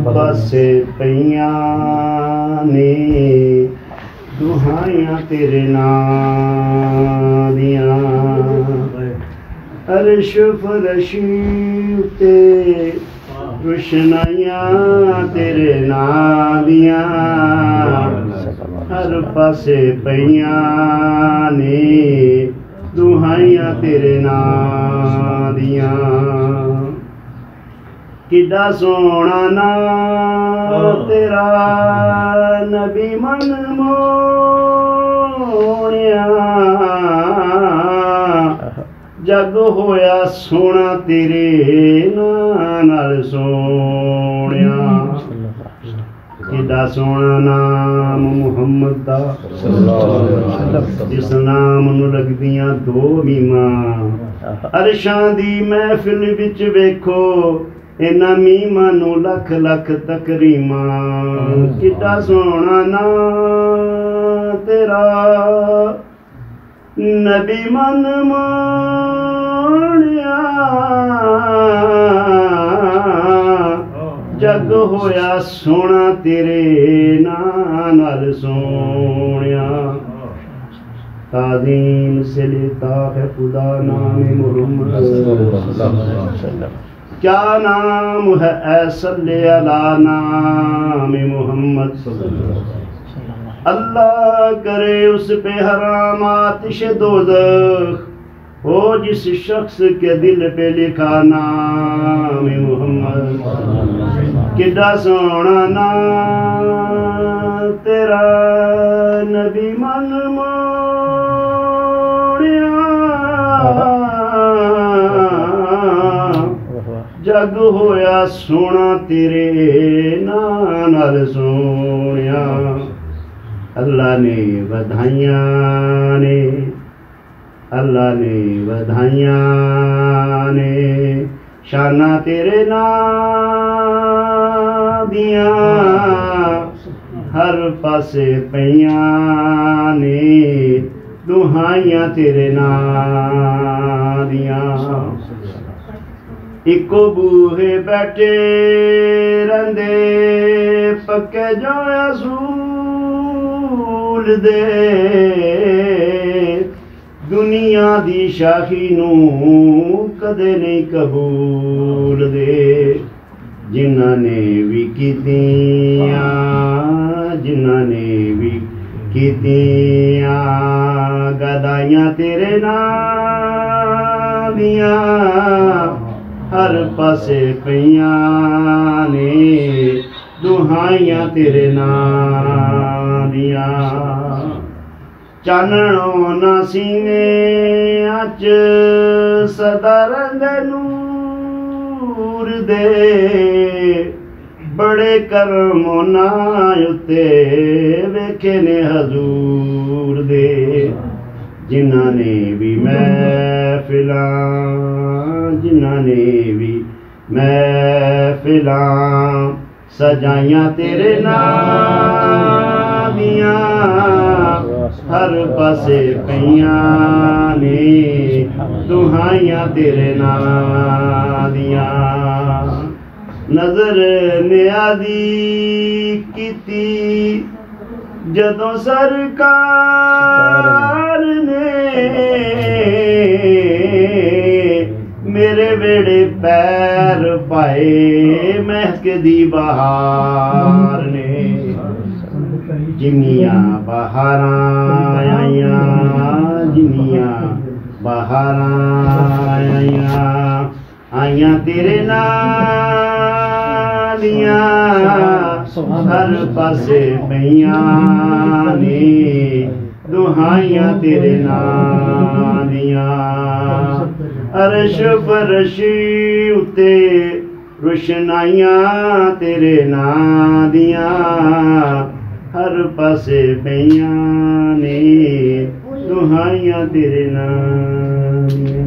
पासे पईयां ने दुहाइयां तेरे नाम दियां। अर्श फरश ते रोशनाइयां तेरे नाम दियां। हर पासे पईयां ने दुहाइयां तेरे नाम दियां। किड्डा सोहना नाम तेरा नबी मन मोहनिया। जग होया सोना तेरे नाल सोहनिया। किड्डा सोहना नाम मुहम्मद दा जिस नाम नूं लगदियां दो मीमां। अरशां दी महफिल विच वेखो इन्हां मीमां नूं लख लख तकरीमां। किड्डा सोहना नाम तेरा नबी मन मोहनिया। जग होया सोना तेरे नाल सोहनिया। ताज़ीम से लेता है खुदा नाम मुहम्मद। क्या नाम है ऐसल्ले अला नाम मोहम्मद। अल्लाह करे उस पे हराम आतिश दोज़ख हो जिस शख्स के दिल पे लिखा नाम मोहम्मद। किड्डा सोहना नाम तेरा नबी मन मोहनिया। जग होया सोना तेरे नाल सोहनिया। अल्लाह ने बधाइयां ने अल्लाह ने बधाइयां ने शाना तेरे नाम दियां। हर पासे पईयां ने दुहाइयां तेरे नाम दियां। इको बूहे बैठे रंदे पक्के जो असूल दे। दुनिया दी शाही नूं कदे नहीं कबूल दे। जिन्हां ने भी कीतियां जिन्हां ने भी कीतियां गदाइयां तेरे नाम दियां। हर पासे पईयां ने दुहाइयां तेरे नाम दियां। चानणों ना सीने अच सदा रंग नूर दे। बड़े करम उन्हां उत्ते वेखे ने हजूर दे। जिन्हां ने भी महफिलां जिन्हां ने भी महफिलां सजाइयां तेरे नाम दियां। हर पासे पईयां ने दुहाइयां तेरे नाम दियां। नजर नियादी कीती जदों सरकार ने। मेरे वेड़े पैर पाए महकदी बहार ने। जिन्नियां बहारां आइयां जिन्नियां बहारां आइयां तेरे नाम दियां। हर पासे पईयां ने दुहाइयां तेरे नाम दियां। अर्श फरश उत्ते रोशनाइयां तेरे नाम दियां। हर पासे पईयां ने दुहाइयां तेरे नाम दियां।